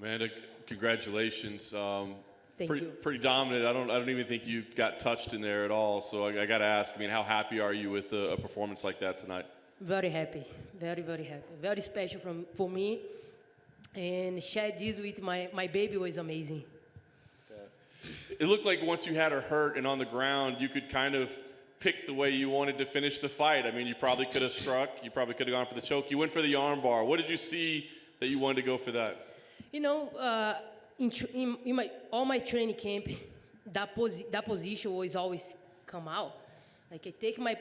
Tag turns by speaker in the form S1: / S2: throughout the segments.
S1: Amanda, congratulations.
S2: Thank you.
S1: Pretty dominant. I don't even think you got touched in there at all. So I got to ask. I mean, how happy are you with a performance like that tonight?
S2: Very happy. Very, very happy. Very special for me. And share this with my baby was amazing.
S1: It looked like once you had her hurt and on the ground, you could kind of pick the way you wanted to finish the fight. I mean, you probably could have struck. You probably could have gone for the choke. You went for the arm bar. What did you see that you wanted to go for that?
S2: You know, in all my training camp, that position was always come out. Like I take my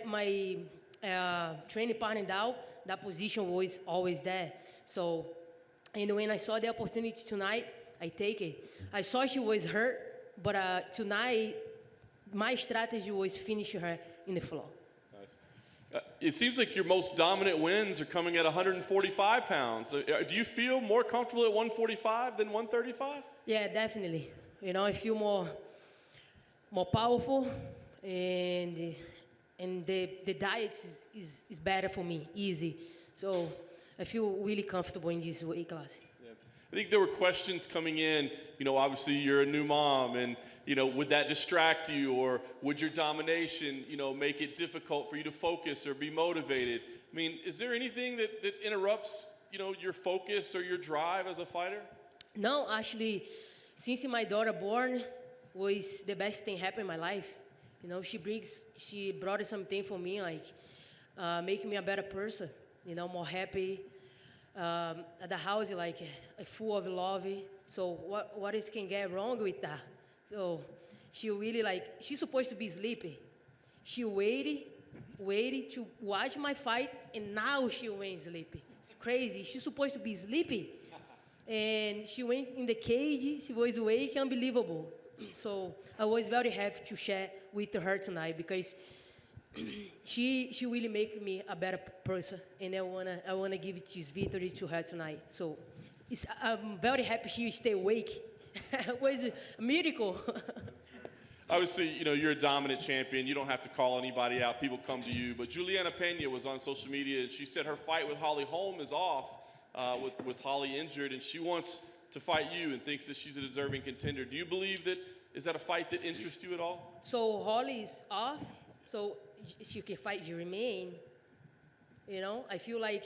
S2: training partner down, that position was always there. So, and when I saw the opportunity tonight, I take it. I saw she was hurt, but tonight, my strategy was finish her in the floor.
S1: It seems like your most dominant wins are coming at 145 pounds. Do you feel more comfortable at 145 than 135?
S2: Yeah, definitely. You know, I feel more powerful, and the diet is better for me, easy. So I feel really comfortable in this weight class.
S1: Yeah. I think there were questions coming in, you know, obviously you're a new mom, and, you know, would that distract you, or would your domination, you know, make it difficult for you to focus or be motivated? I mean, is there anything that interrupts, you know, your focus or your drive as a fighter?
S2: No, actually, since my daughter born, was the best thing happened in my life. You know, she brought something for me, like making me a better person, you know, more happy. At the house, like full of love. So what is can get wrong with that? So she really she's supposed to be sleepy. She waited to watch my fight, and now she went sleepy. It's crazy. She's supposed to be sleepy. And she went in the cage, she was awake, unbelievable. So I was very happy to share with her tonight, because she really make me a better person, and I wanna give this victory to her tonight. So I'm very happy she stay awake. It was a miracle.
S1: Obviously, you know, you're a dominant champion. You don't have to call anybody out. People come to you. But Juliana Pena was on social media, and she said her fight with Holly Holm is off with Holly injured, and she wants to fight you and thinks that she's a deserving contender. Do you believe that, is that a fight that interests you at all?
S2: So Holly is off, so she can fight Jermaine. You know, I feel like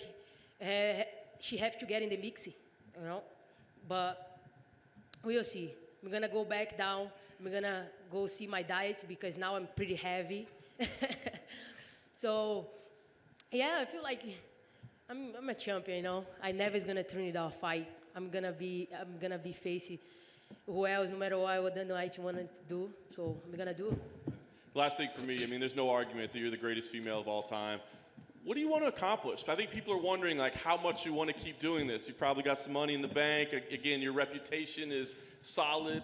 S2: she have to get in the mix, you know. But we'll see. I'm gonna go back down. I'm gonna go see my diet, because now I'm pretty heavy. So, yeah, I feel like I'm a champion, you know. I never is gonna turn it off fight. I'm gonna be facing who else, no matter what Dana White wanted to do. So I'm gonna do it.
S1: Last thing for me, I mean, there's no argument that you're the greatest female of all time. What do you want to accomplish? I think people are wondering, like, how much you want to keep doing this. You probably got some money in the bank. Again, your reputation is solid.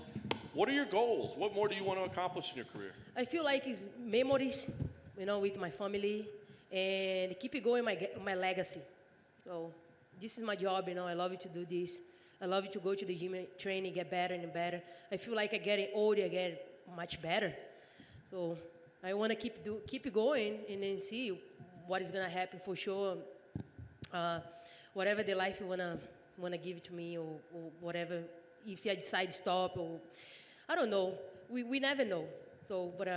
S1: What are your goals? What more do you want to accomplish in your career?
S2: I feel like it's memories, you know, with my family, and keep going my legacy. So this is my job, you know. I love to do this. I love to go to the gym, training, get better and better. I feel like I'm getting older, I get much better. So I want to keep going, and then see what is gonna happen for sure. Whatever the life you wanna give to me, or whatever. If I decide to stop, or I don't know. We never know. So, but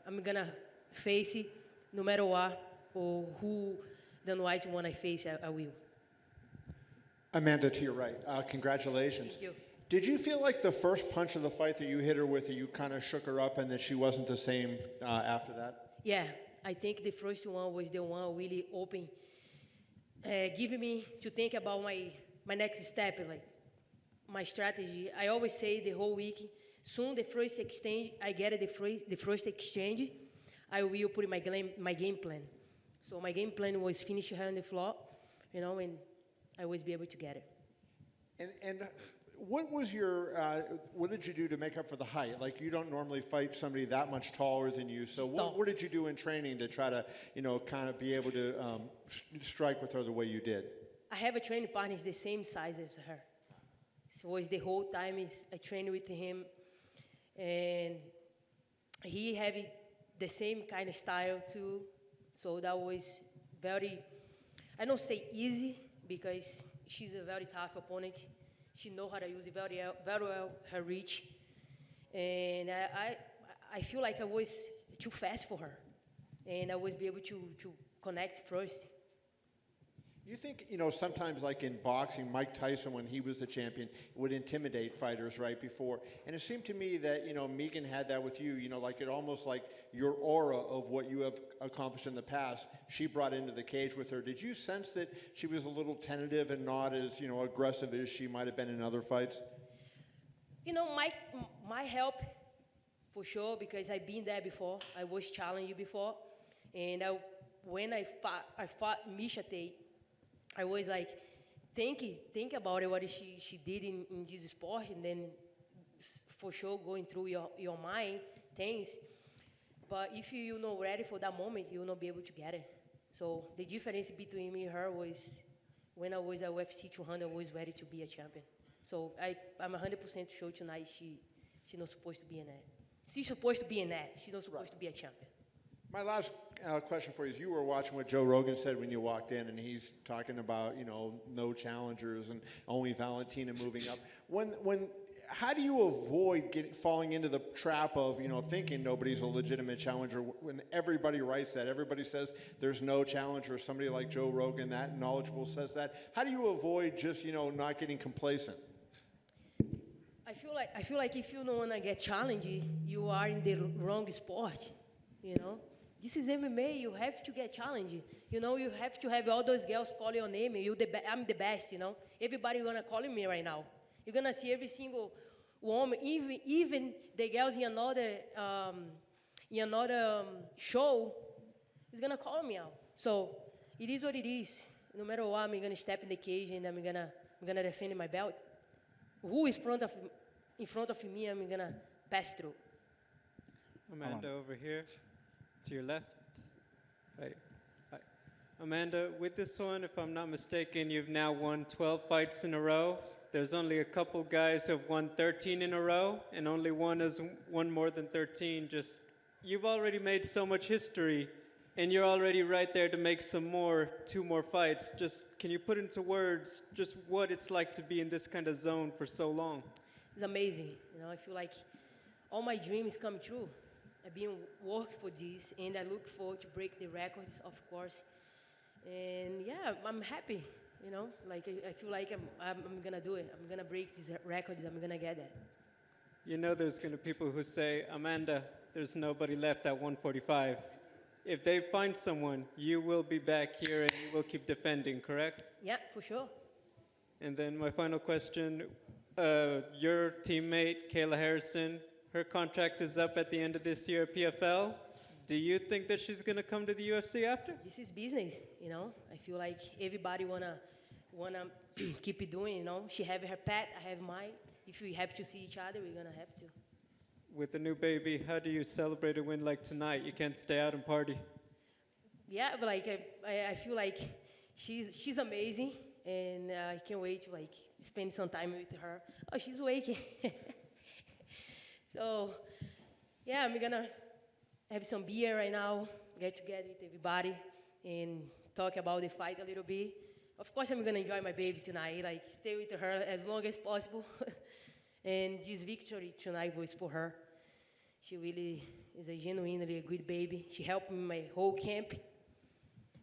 S2: I'm gonna face it, no matter what, or who Dana White wanna face. I will.
S3: Amanda, to your right, congratulations.
S2: Thank you.
S3: Did you feel like the first punch of the fight that you hit her with, that you kind of shook her up, and that she wasn't the same after that?
S2: Yeah, I think the first one was the one really open, giving me to think about my next step, like my strategy. I always say the whole week, soon the first exchange, I get the first exchange, I will put in my game plan. So my game plan was finish her on the floor, you know, and I was be able to get it.
S3: And what was what did you do to make up for the height? Like, you don't normally fight somebody that much taller than you. So what did you do in training to try to, you know, kind of be able to strike with her the way you did?
S2: I have a training partner the same size as her. So it was the whole time I trained with him, and he had the same kind of style too. So that was very, I don't say easy, because she's a very tough opponent. She know how to use it very well, her reach. And I feel like I was too fast for her. And I was be able to connect first.
S3: You think, sometimes like in boxing, Mike Tyson, when he was the champion, would intimidate fighters right before. And it seemed to me that, Megan had that with you, like it almost like your aura of what you have accomplished in the past, she brought into the cage with her. Did you sense that she was a little tentative and not as, aggressive as she might have been in other fights?
S2: My help, for sure, because I've been there before. I was challenged before. And when I fought Misha Tate, I was like, think about it, what she did in this sport, and then for sure going through your mind things. But if you're not ready for that moment, you will not be able to get it. So the difference between me and her was when I was at UFC 200, I was ready to be a champion. So I'm 100% sure tonight she's not supposed to be in that. She's supposed to be in that. She's not supposed to be a champion.
S3: My last question for you is, you were watching what Joe Rogan said when you walked in, and he's talking about, no challengers and only Valentina moving up. How do you avoid falling into the trap of, thinking nobody's a legitimate challenger when everybody writes that? Everybody says there's no challenger. Somebody like Joe Rogan, that knowledgeable, says that. How do you avoid just, not getting complacent?
S2: I feel like if you don't want to get challenged, you are in the wrong sport, This is MMA. You have to get challenged. You have to have all those girls call your name. I'm the best. Everybody gonna call me right now. You're gonna see every single woman, even the girls in another show, is gonna call me out. So it is what it is. No matter what, I'm gonna step in the cage and I'm gonna defend my belt. Who is in front of me? I'm gonna pass through.
S4: Amanda over here. To your left. Right. Hi. Amanda, with this one, if I'm not mistaken, you've now won 12 fights in a row. There's only a couple guys who have won 13 in a row, and only one has won more than 13. You've already made so much history, and you're already right there to make 2 more fights. Can you put into words just what it's like to be in this kind of zone for so long?
S2: It's amazing. I feel like all my dreams come true. I've been working for this, and I look forward to break the records, of course. And yeah, I'm happy. I feel like I'm gonna do it. I'm gonna break these records. I'm gonna get that.
S4: There's gonna be people who say, Amanda, there's nobody left at 145. If they find someone, you will be back here and you will keep defending, correct?
S2: Yeah, for sure.
S4: And then my final question, your teammate, Kayla Harrison, her contract is up at the end of this year at PFL. Do you think that she's going to come to the UFC after?
S2: This is business, I feel like everybody wanna keep it doing, She have her path, I have mine. If we have to see each other, we're gonna have to.
S4: With the new baby, how do you celebrate a win like tonight? You can't stay out and party.
S2: Yeah, but I feel like she's amazing, and I can't wait to spend some time with her. Oh, she's waking. So, yeah, I'm gonna have some beer right now, get together with everybody, and talk about the fight a little bit. Of course, I'm gonna enjoy my baby tonight, stay with her as long as possible. And this victory tonight was for her. She really is a genuinely a good baby. She helped me my whole camp.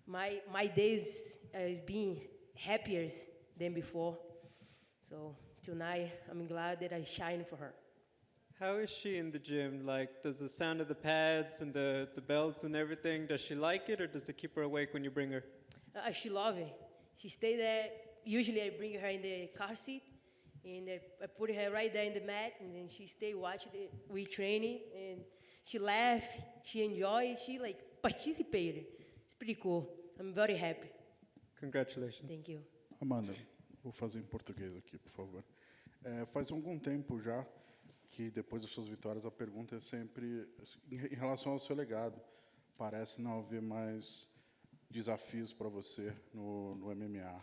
S2: My days has been happier than before. So tonight, I'm glad that I shine for her.
S4: How is she in the gym? Does the sound of the pads and the belts and everything, does she like it, or does it keep her awake when you bring her?
S2: She loves it. She stay there. Usually I bring her in the car seat, and I put her right there in the mat, and then she stay watching we training, and she laugh, she enjoy, she participated. It's pretty cool. I'm very happy.
S4: Congratulations.
S2: Thank you.
S5: Amanda, vou fazer em português aqui, por favor. Faz algum tempo já que depois das suas vitórias a pergunta é sempre em relação ao seu legado. Parece não haver mais desafios para você no MMA.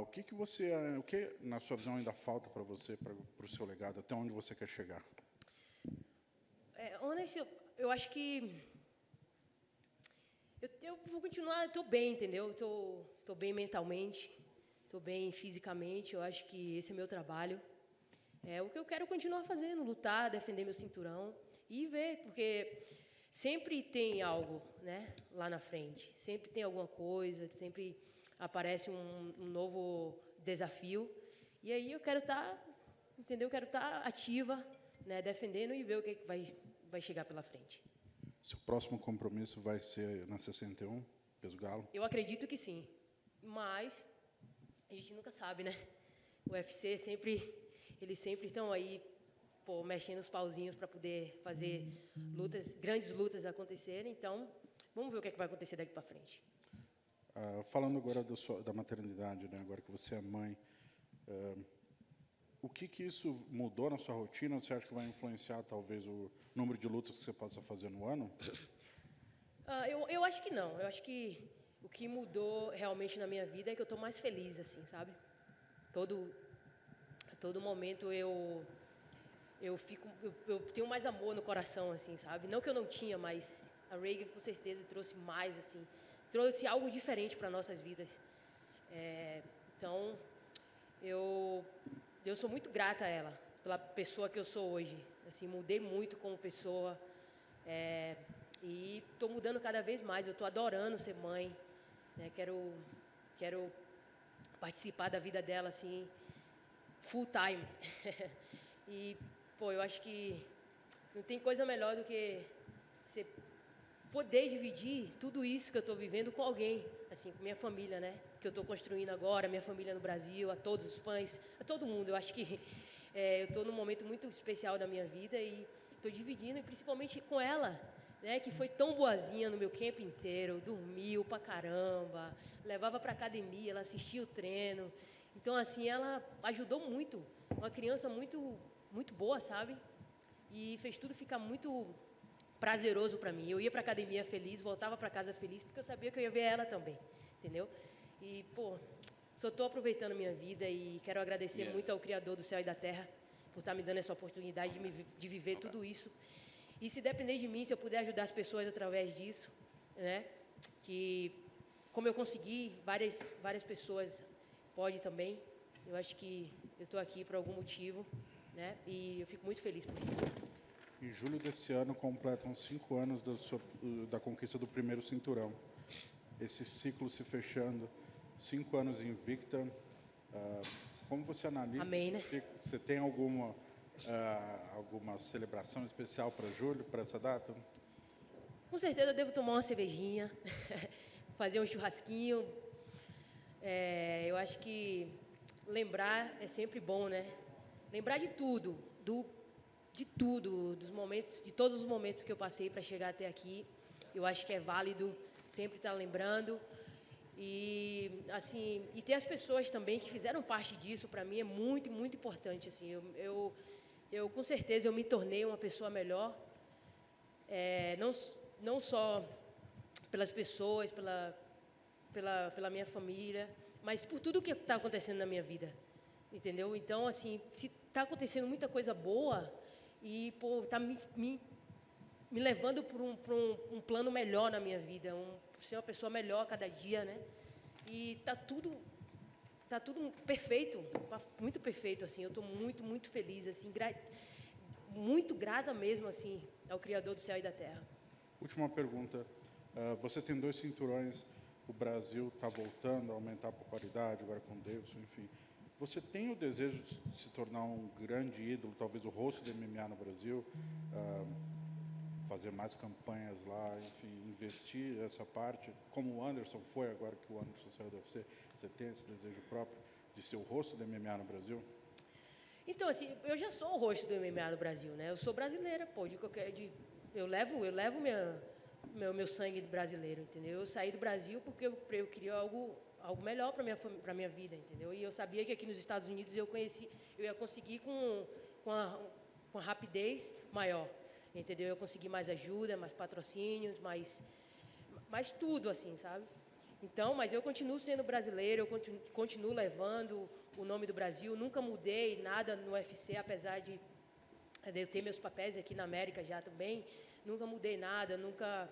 S5: O que na sua visão ainda falta para você, para o seu legado, até onde você quer chegar?
S2: Honestamente, eu acho que eu vou continuar, estou bem, entendeu? Estou bem mentalmente. estou bem fisicamente. Eu acho que esse é meu trabalho. É o que eu quero continuar fazendo, lutar, defender meu cinturão e ver, porque sempre tem algo, né, lá na frente. Sempre tem alguma coisa, sempre aparece um novo desafio. E aí eu quero estar, entendeu? Eu quero estar ativa, né, defendendo e ver o que vai chegar pela frente.
S5: Seu próximo compromisso vai ser na 61, peso galo?
S2: Eu acredito que sim, mas a gente nunca sabe, né? O UFC eles sempre estão aí, pô, mexendo os pauzinhos para poder fazer grandes lutas acontecerem. Então, vamos ver o que vai acontecer daqui para frente.
S5: Falando agora da maternidade, né? Agora que você é mãe, o que isso mudou na sua rotina? Você acha que vai influenciar talvez o número de lutas que você possa fazer no ano?
S2: Eu acho que não. Eu acho que o que mudou realmente na minha vida é que eu estou mais feliz, assim, sabe? Todo momento eu tenho mais amor no coração, assim, sabe? Não que eu não tinha, mas a Reagan com certeza trouxe mais, assim, trouxe algo diferente para nossas vidas. Então, eu sou muito grata a ela pela pessoa que eu sou hoje. Assim, mudei muito como pessoa e estou mudando cada vez mais. Eu estou adorando ser mãe, né? Quero participar da vida dela assim full time. E pô, eu acho que não tem coisa melhor do que você poder dividir tudo isso que eu estou vivendo com alguém, assim, com minha família, né? Que eu estou construindo agora, minha família no Brasil, a todos os fãs, a todo mundo. Eu acho que eu estou num momento muito especial da minha vida e estou dividindo, e principalmente com ela, né? Que foi tão boazinha no meu camp inteiro, dormiu pra caramba, levava pra academia, ela assistia o treino. Então, assim, ela ajudou muito, uma criança muito boa, sabe? E fez tudo ficar muito prazeroso para mim. Eu ia para academia feliz, voltava para casa feliz, porque eu sabia que eu ia ver ela também, entendeu? E, pô, só estou aproveitando a minha vida e quero agradecer muito ao Criador do céu e da terra por estar me dando essa oportunidade de viver tudo isso. E se depender de mim, se eu puder ajudar as pessoas através disso, né? Que, como eu consegui, várias pessoas podem também. Eu acho que eu estou aqui por algum motivo, né? E eu fico muito feliz por isso.
S5: Em julho desse ano, completam 5 anos da conquista do primeiro cinturão. Esse ciclo se fechando, 5 anos invicta. Como você analisa?
S2: Amém, né?
S5: Você tem alguma celebração especial para julho, para essa data?
S2: Com certeza eu devo tomar uma cervejinha, fazer um churrasquinho. Eu acho que lembrar é sempre bom, né? Lembrar de tudo, dos momentos, de todos os momentos que eu passei para chegar até aqui. Eu acho que é válido sempre estar lembrando e assim, e ter as pessoas também que fizeram parte disso para mim é muito importante, assim. Eu com certeza eu me tornei uma pessoa melhor, não só pelas pessoas, pela minha família, mas por tudo que está acontecendo na minha vida, entendeu? Então, assim, se está acontecendo muita coisa boa e pô, está me levando para um plano melhor na minha vida, ser uma pessoa melhor a cada dia, né? E está tudo perfeito, muito perfeito, assim. Eu estou muito feliz, assim, muito grata mesmo, assim, ao Criador do céu e da terra.
S5: Última pergunta. Você tem 2 cinturões, o Brasil está voltando a aumentar a popularidade, agora com o Davidson, enfim. Você tem o desejo de se tornar um grande ídolo, talvez o rosto do MMA no Brasil, fazer mais campanhas lá, enfim, investir essa parte, como o Anderson foi agora que o Anderson saiu do UFC? Você tem esse desejo próprio de ser o rosto do MMA no Brasil?
S2: Então, assim, eu já sou o rosto do MMA no Brasil, né? Eu sou brasileira, pô, eu levo meu sangue brasileiro, entendeu? Eu saí do Brasil porque eu queria algo melhor para minha vida, entendeu? E eu sabia que aqui nos Estados Unidos eu ia conseguir com uma rapidez maior, entendeu? Eu consegui mais ajuda, mais patrocínios, mais tudo, assim, sabe? Então, mas eu continuo sendo brasileiro, eu continuo levando o nome do Brasil, nunca mudei nada no UFC, apesar de eu ter meus papéis aqui na América já também, nunca mudei nada, nunca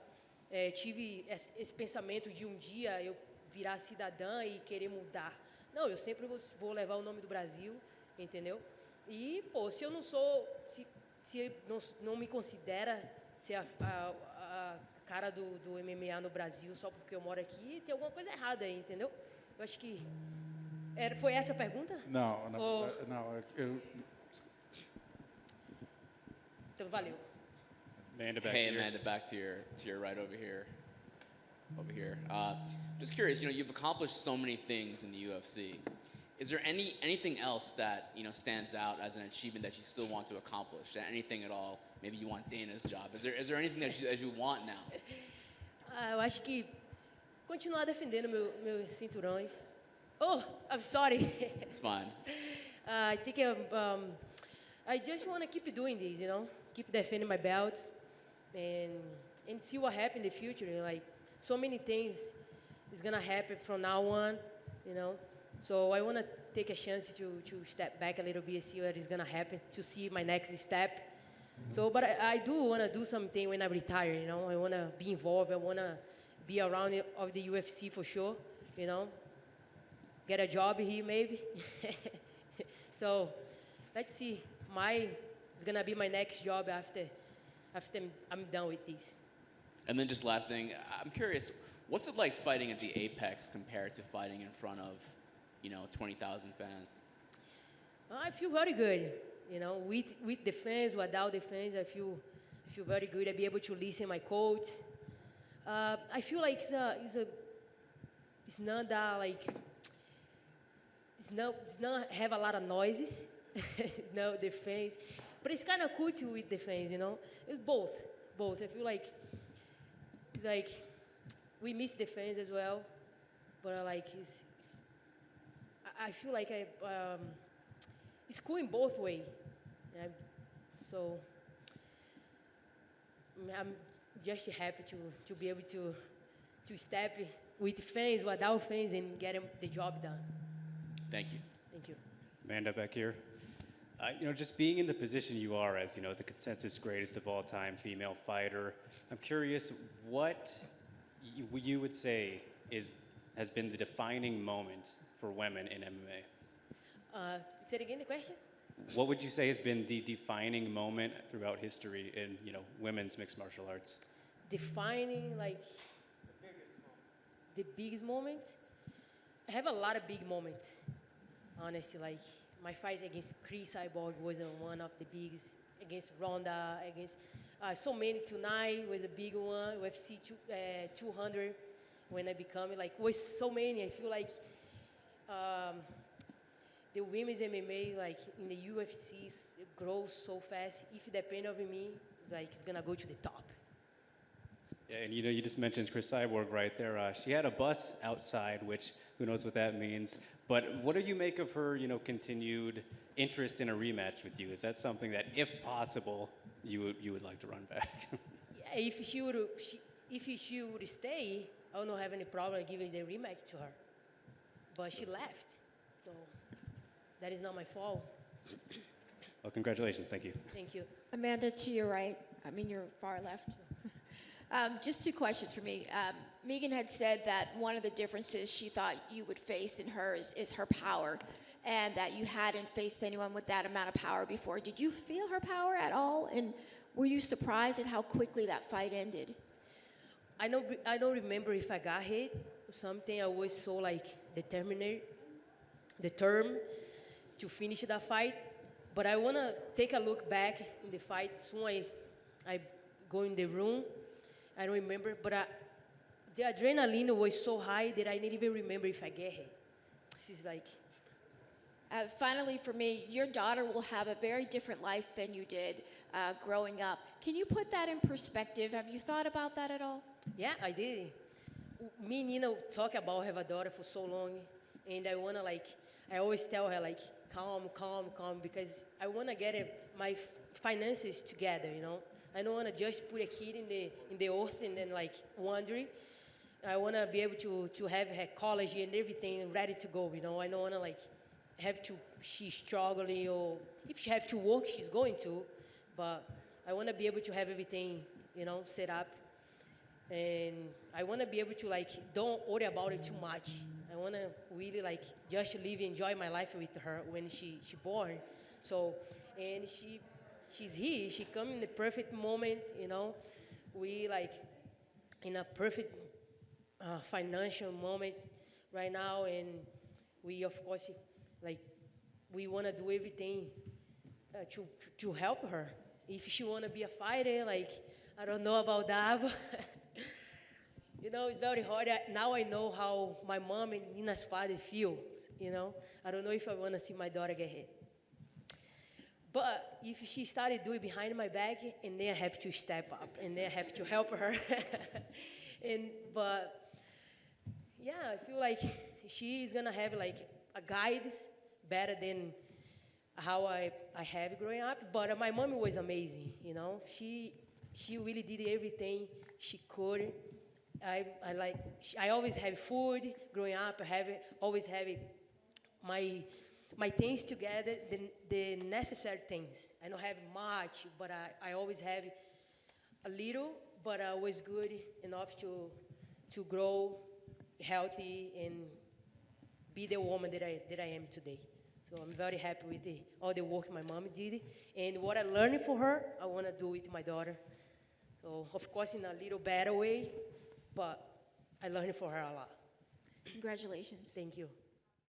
S2: tive esse pensamento de um dia eu virar cidadã e querer mudar. Não, eu sempre vou levar o nome do Brasil, entendeu? E, pô, se eu não sou, se não me considera ser a cara do MMA no Brasil só porque eu moro aqui, tem alguma coisa errada aí, entendeu? Eu acho que... foi essa a pergunta?
S5: Não,
S2: Então, valeu.
S6: Amanda back
S7: Hey,
S6: here.
S7: Amanda, back to your right over here. Over here. Just curious, you've accomplished so many things in the UFC. Is there anything else that stands out as an achievement that you still want to accomplish? Anything at all? Maybe you want Dana's job. Is there anything that you want now?
S2: Eu acho que continuar defendendo meus cinturões. Oh, I'm sorry.
S7: It's fine.
S2: I think I just want to keep doing this, keep defending my belts, and see what happens in the future. Like so many things is gonna happen from now on, So I want to take a chance to step back a little bit and see what is gonna happen, to see my next step. So, but I do want to do something when I retire. I want to be involved. I want to be around of the UFC for sure. Get a job here maybe. So, let's see. It's gonna be my next job after I'm done with this.
S7: And then just last thing, I'm curious, what's it like fighting at the Apex compared to fighting in front of 20,000 fans?
S2: I feel very good. With the fans, without the fans, I feel very good. I be able to listen my quotes. I feel like it's not that like it's not have a lot of noises. The fans, but it's kind of cool too with the fans. It's both. I feel like it's like we miss the fans as well, but I feel like it's cool in both ways. So I'm just happy to be able to step with fans, without fans, and get the job done.
S7: Thank you.
S2: Thank you.
S6: Amanda back here. Just being in the position you are as, the consensus greatest of all time female fighter, I'm curious what you would say has been the defining moment for women in MMA.
S2: Say it again, the question?
S6: What would you say has been the defining moment throughout history in, women's mixed martial arts?
S2: Defining, like, the biggest moments? I have a lot of big moments, honestly. Like, my fight against Chris Cyborg was one of the biggest, against Ronda, against so many tonight was a big one, UFC 200 when I become it, was so many. I feel like the women's MMA, like in the UFC, it grows so fast. If it depends on me, it's gonna go to the top.
S6: Yeah, and you just mentioned Chris Cyborg right there. She had a bus outside, which who knows what that means. But what do you make of her, continued interest in a rematch with you? Is that something that, if possible, you would like to run back?
S2: Yeah, if she would stay, I would not have any problem giving the rematch to her. But she left, so that is not my fault.
S6: Well, congratulations. Thank you.
S2: Thank you.
S8: Amanda, to your right, your far left. Just two questions for me. Megan had said that one of the differences she thought you would face in her is her power, and that you hadn't faced anyone with that amount of power before. Did you feel her power at all? And were you surprised at how quickly that fight ended?
S2: I don't remember if I got hit or something. I was so determined to finish that fight. But I want to take a look back in the fight. Soon I go in the room. I don't remember, but the adrenaline was so high that I didn't even remember if I get hit. This is
S8: Finally, for me, your daughter will have a very different life than you did growing up. Can you put that in perspective? Have you thought about that at all?
S2: Yeah, I did. Me and Nina talk about have a daughter for so long, and I wanna I always tell her calm, because I wanna get my finances together, I don't wanna just put a kid in the earth and then wandering. I wanna be able to have her college and everything ready to go, I don't wanna she's struggling, or if she have to work, she's going to, but I wanna be able to have everything, set up. And I want to be able to don't worry about it too much. I I want to really like just live, enjoy my life with her when she born. So, and she's here. She come in the perfect moment, you know. We like in a perfect financial moment right now, and we of course like we want to do everything to help her. If she want to be a fighter, like I don't know about that, but you know, it's very hard. Now I know how my mom and Nina's father feels, you know. I don't know if I want to see my daughter get hit. But if she started doing behind my back, and then I have to step up, and then I have to help her. But yeah, I feel like she's gonna have like a guide better than how I have growing up. But my mom was amazing, you know. She really did everything she could. I always have food growing up. Always have my things together, the necessary things. I don't have much, but I always have a little, but I was good enough to grow healthy and be the woman that I am today. So I'm very happy with all the work my mom did. And what I learned from her, I want to do with my daughter. So, of course, in a little better way, but I learned from her a lot.
S8: Congratulations.
S2: Thank you.